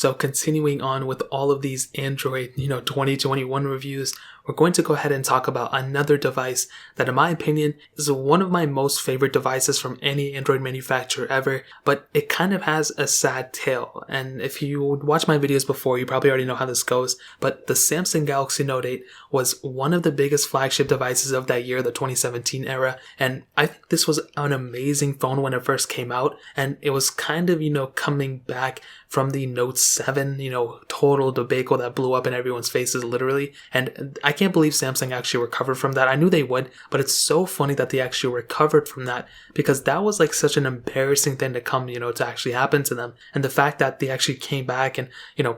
So continuing on with all of these Android, 2021 reviews, we're going to go ahead and talk about another device that in my opinion is one of my most favorite devices from any Android manufacturer ever, but it kind of has a sad tale. And if you watched my videos before, you probably already know how this goes, but the Samsung Galaxy Note 8 was one of the biggest flagship devices of that year, the 2017 era, and I think this was an amazing phone when it first came out, and it was kind of, coming back from the Note 7, total debacle that blew up in everyone's faces literally, and I can't believe Samsung actually recovered from that. I knew they would, but it's so funny that they actually recovered from that, because that was like such an embarrassing thing to come, to actually happen to them. And the fact that they actually came back and,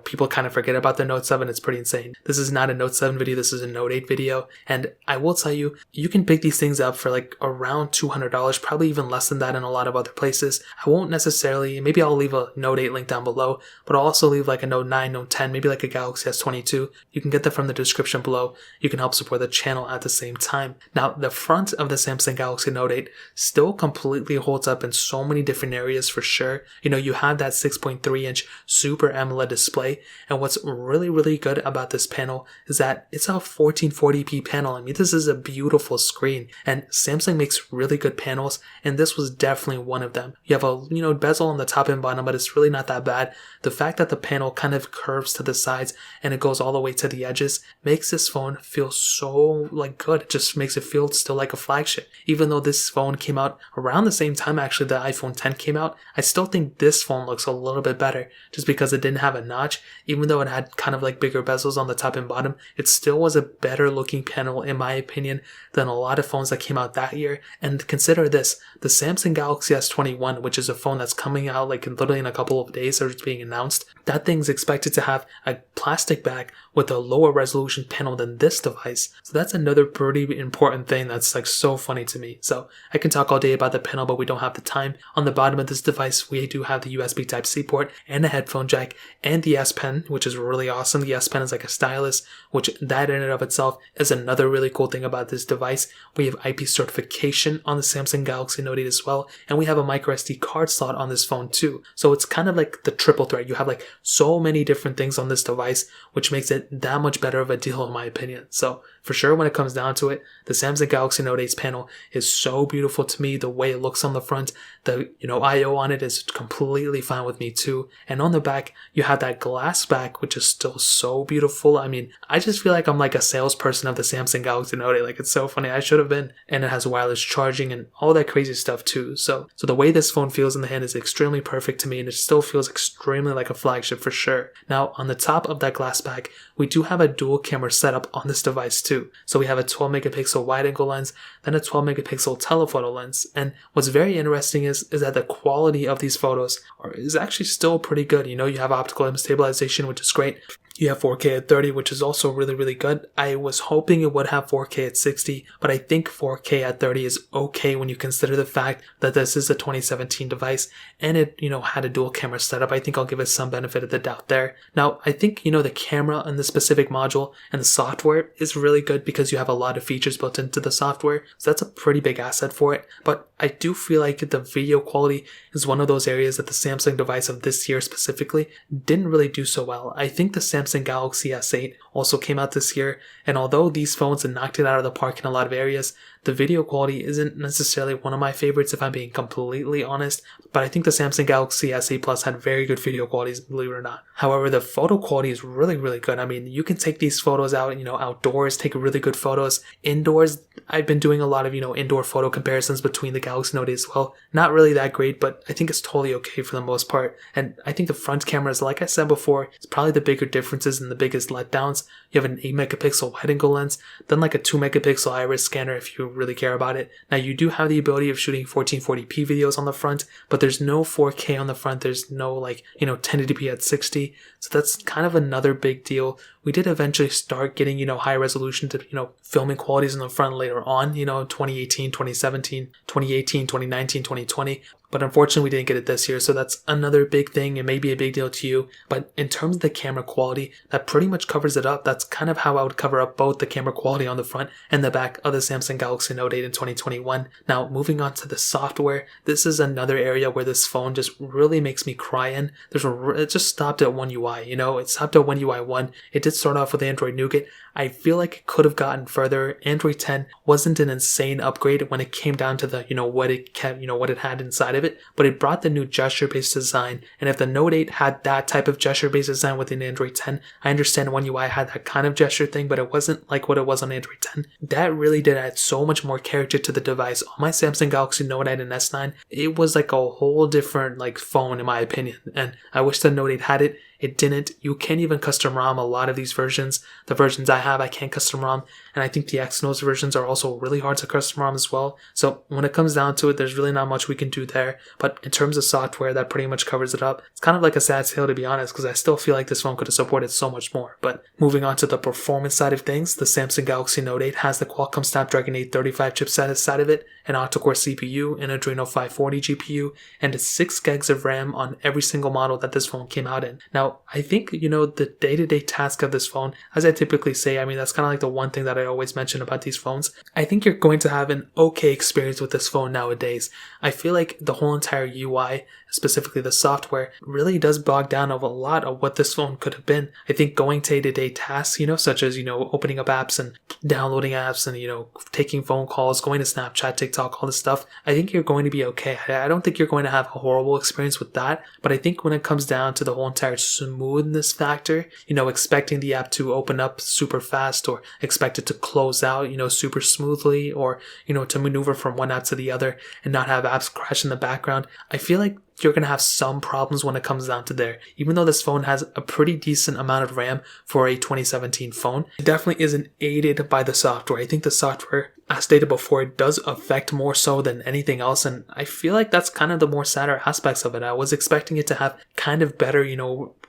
people kind of forget about the Note 7, it's pretty insane. This is not a Note 7 video, this is a Note 8 video. And I will tell you, you can pick these things up for like around $200, probably even less than that in a lot of other places. I won't necessarily, maybe I'll leave a Note 8 link down below, but I'll also leave like a Note 9, Note 10, maybe like a Galaxy S22. You can get that from the description below. You can help support the channel at the same time. Now, the front of the Samsung Galaxy Note 8 still completely holds up in so many different areas for sure. You have that 6.3-inch Super AMOLED display, and what's really, really good about this panel is that it's a 1440p panel. I mean, this is a beautiful screen, and Samsung makes really good panels, and this was definitely one of them. You have a, bezel on the top and bottom, but it's really not that bad. The fact that the panel kind of curves to the sides and it goes all the way to the edges makes this phone feel so good. It just makes it feel still like a flagship. Even though this phone came out around the same time actually the iPhone 10 came out, I still think this phone looks a little bit better just because it didn't have a notch. Even though it had kind of like bigger bezels on the top and bottom, it still was a better looking panel in my opinion than a lot of phones that came out that year. And consider this, the Samsung Galaxy S21, which is a phone that's coming out like literally in a couple of days or it's being announced, that thing's expected to have a plastic back with a lower resolution panel than this device. So that's another pretty important thing that's like so funny to me. So I can talk all day about the panel, but we don't have the time. On the bottom of this device, we do have the USB Type-C port and a headphone jack and the S Pen, which is really awesome. The S Pen is like a stylus, which that in and of itself is another really cool thing about this device. We have IP certification on the Samsung Galaxy Note 8 as well, and we have a micro SD card slot on this phone too. So it's kind of like the triple threat. You have like so many different things on this device, which makes it that much better of a deal in my opinion. So for sure, when it comes down to it, the Samsung Galaxy Note 8's panel is so beautiful to me. The way it looks on the front, the I/O on it is completely fine with me too. And on the back, you have that glass back, which is still so beautiful. I mean, I just feel like I'm like a salesperson of the Samsung Galaxy Note 8. Like, it's so funny. I should have been. And it has wireless charging and all that crazy stuff too. So the way this phone feels in the hand is extremely perfect to me, and it still feels extremely like a flagship for sure. Now, on the top of that glass back, we do have a dual camera setup on this device too. So we have a 12 megapixel wide angle lens, then a 12 megapixel telephoto lens. And what's very interesting is that the quality of these photos is actually still pretty good. You have optical image stabilization, which is great. You have 4K at 30, which is also really, really good. I was hoping it would have 4K at 60, but I think 4K at 30 is okay when you consider the fact that this is a 2017 device and it, had a dual camera setup. I think I'll give it some benefit of the doubt there. Now, I think, the camera in the specific module and the software is really good because you have a lot of features built into the software. So that's a pretty big asset for it. But I do feel like the video quality is one of those areas that the Samsung device of this year specifically didn't really do so well. I think the Samsung Galaxy S8 also came out this year, and although these phones knocked it out of the park in a lot of areas, the video quality isn't necessarily one of my favorites if I'm being completely honest, but I think the Samsung Galaxy S8 Plus had very good video qualities, believe it or not. However, the photo quality is really, really good. I mean, you can take these photos out, outdoors, take really good photos. Indoors, I've been doing a lot of, indoor photo comparisons between the Galaxy Note 8 as well. Not really that great, but I think it's totally okay for the most part. And I think the front cameras, like I said before, it's probably the bigger differences and the biggest letdowns. You have an 8 megapixel wide angle lens, then like a 2 megapixel iris scanner if you really care about it. Now, you do have the ability of shooting 1440p videos on the front, but there's no 4K on the front. There's no 1080p at 60. So that's kind of another big deal. We did eventually start getting, high resolution to, filming qualities on the front later on, 2018, 2017, 2018, 2019, 2020. but unfortunately we didn't get it this year, so that's another big thing. It may be a big deal to you, but in terms of the camera quality, that pretty much covers it up. That's kind of how I would cover up both the camera quality on the front and the back of the Samsung Galaxy Note 8 in 2021. Now, moving on to the software, this is another area where this phone just really makes me cry in. It just stopped at One UI, it stopped at One UI 1. It did start off with Android Nougat. I feel like it could have gotten further. Android 10 wasn't an insane upgrade when it came down to the, what it had inside of it, but it brought the new gesture-based design. And if the Note 8 had that type of gesture-based design within Android 10, I understand One UI had that kind of gesture thing, but it wasn't like what it was on Android 10. That really did add so much more character to the device. On my Samsung Galaxy Note 9 and S9, it was like a whole different phone in my opinion, and I wish the Note 8 had it. It didn't. You can't even custom ROM a lot of these versions. The versions I have, I can't custom ROM. And I think the Exynos versions are also really hard to custom ROM as well. So when it comes down to it, there's really not much we can do there. But in terms of software, that pretty much covers it up. It's kind of like a sad tale, to be honest, because I still feel like this phone could have supported so much more. But moving on to the performance side of things, the Samsung Galaxy Note 8 has the Qualcomm Snapdragon 835 chipset inside of it, an octa-core CPU, an Adreno 540 GPU, and 6 gigs of RAM on every single model that this phone came out in. Now, I think, the day-to-day task of this phone, as I typically say, that's kind of like the one thing that I always mention about these phones. I think you're going to have an okay experience with this phone nowadays. I feel like the whole entire UI, specifically the software, really does bog down of a lot of what this phone could have been. I think going day-to-day tasks, such as, opening up apps and downloading apps and, taking phone calls, going to Snapchat, TikTok, all this stuff, I think you're going to be okay. I don't think you're going to have a horrible experience with that, but I think when it comes down to the whole entire smoothness factor, expecting the app to open up super fast or expect it to close out, super smoothly, or, to maneuver from one app to the other and not have apps crash in the background, I feel like you're going to have some problems when it comes down to there. Even though this phone has a pretty decent amount of RAM for a 2017 phone, it definitely isn't aided by the software. I think the software, as stated before, it does affect more so than anything else, and I feel like that's kind of the more sadder aspects of it. I was expecting it to have kind of better,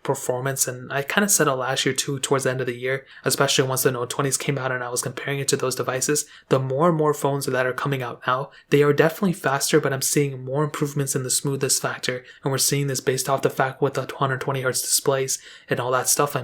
performance, and I kind of said it last year too, towards the end of the year, especially once the Note 20s came out and I was comparing it to those devices. The more and more phones that are coming out now, they are definitely faster, but I'm seeing more improvements in the smoothness factor, and we're seeing this based off the fact with the 120 hertz displays and all that stuff.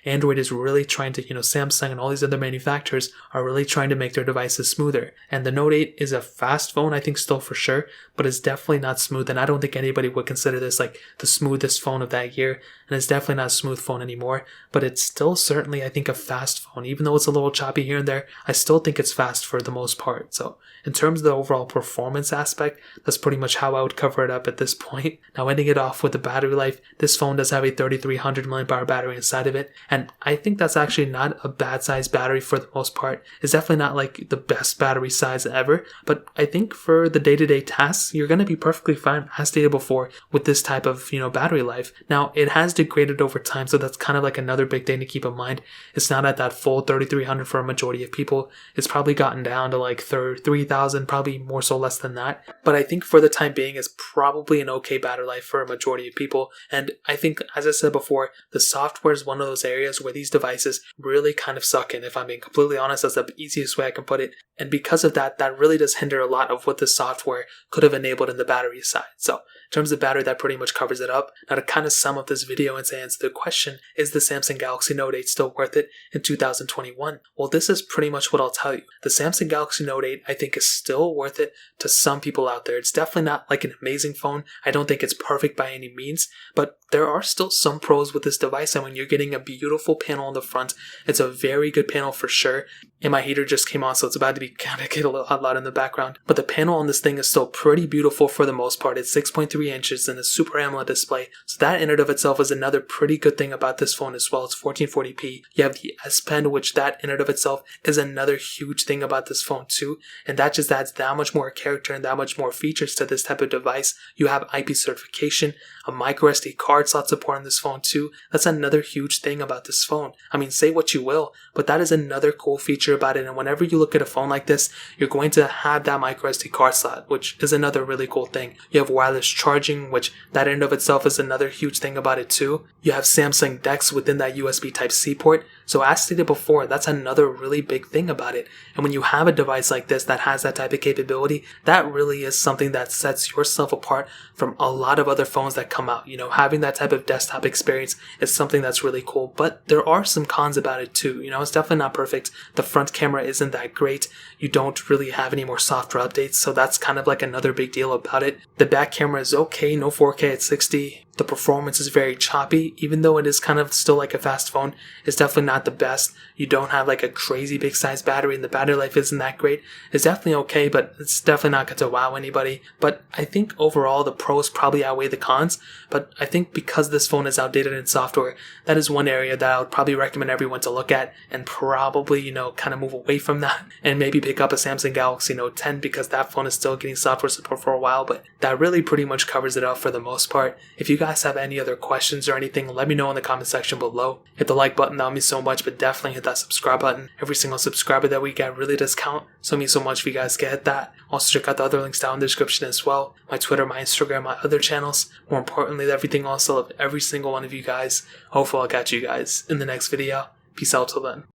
Android is really trying to, Samsung and all these other manufacturers are really trying to make their devices smoother, and the Note 8 is a fast phone, I think, still for sure, but it's definitely not smooth, and I don't think anybody would consider this like the smoothest phone of that year, and it's definitely not a smooth phone anymore, but it's still certainly, I think, a fast phone. Even though it's a little choppy here and there, I still think it's fast for the most part. So in terms of the overall performance aspect, that's pretty much how I would cover it up at this point. Now, ending it off with the battery life, this phone does have a 3300 mAh battery inside of it, and I think that's actually not a bad size battery for the most part. It's definitely not like the best battery size ever, but I think for the day-to-day tasks, you're going to be perfectly fine, as stated before, with this type of, battery life. Now, it has degraded over time, so that's kind of like another big thing to keep in mind. It's not at that full 3300 for a majority of people. It's probably gotten down to like 3000, probably more so less than that. But I think for the time being, it's probably an okay battery life for a majority of people. And I think, as I said before, the software is one of those areas where these devices really kind of suck in. If I'm being completely honest, that's the easiest way I can put it. And because of that, that really does hinder a lot of what the software could have enabled in the battery side. So in terms of battery, that pretty much covers it up. Now, to kind of sum up this video and to answer the question, is the Samsung Galaxy Note 8 still worth it in 2021? Well, this is pretty much what I'll tell you. The Samsung Galaxy Note 8, I think, is still worth it to some people out there. It's definitely not like an amazing phone. I don't think it's perfect by any means, but there are still some pros with this device. And when you're getting a beautiful panel on the front, it's a very good panel for sure. And my heater just came on, so it's about to be kind of get a little hot loud in the background. But the panel on this thing is still pretty beautiful for the most part. It's 6.3 inches and a Super AMOLED display. So that in and of itself is another pretty good thing about this phone as well. It's 1440p. You have the S Pen, which that in and of itself is another huge thing about this phone too. And that just adds that much more character and that much more features to this type of device. You have IP certification. a micro SD card slot support on this phone too. That's another huge thing about this phone. I mean, say what you will, but that is another cool feature about it. And whenever you look at a phone like this, you're going to have that micro SD card slot, which is another really cool thing. You have wireless charging, which that in and of itself is another huge thing about it too. You have Samsung DeX within that USB Type-C port. So as stated before, that's another really big thing about it. And when you have a device like this that has that type of capability, that really is something that sets yourself apart from a lot of other phones that come out. You know, having that type of desktop experience is something that's really cool. But there are some cons about it too. You know, it's definitely not perfect. The front camera isn't that great. You don't really have any more software updates, so that's kind of like another big deal about it. The back camera is okay, no 4K at 60. The performance is very choppy, even though it is kind of still like a fast phone. It's definitely not the best. You don't have like a crazy big size battery, and the battery life isn't that great. It's definitely okay, but it's definitely not going to wow anybody. But I think overall the pros probably outweigh the cons. But I think because this phone is outdated in software, that is one area that I would probably recommend everyone to look at and probably, you know, kind of move away from that and maybe pick up a Samsung Galaxy Note 10 because that phone is still getting software support for a while. But that really pretty much covers it up for the most part. If you guys have any other questions or anything, let me know in the comment section below. Hit the like button, that would mean so much, but definitely hit that subscribe button. Every single subscriber that we get really does count, so it means so much if you guys can hit that. Also check out the other links down in the description as well. My Twitter, my Instagram, my other channels. More importantly, everything else. I love every single one of you guys. Hopefully I'll catch you guys in the next video. Peace out till then.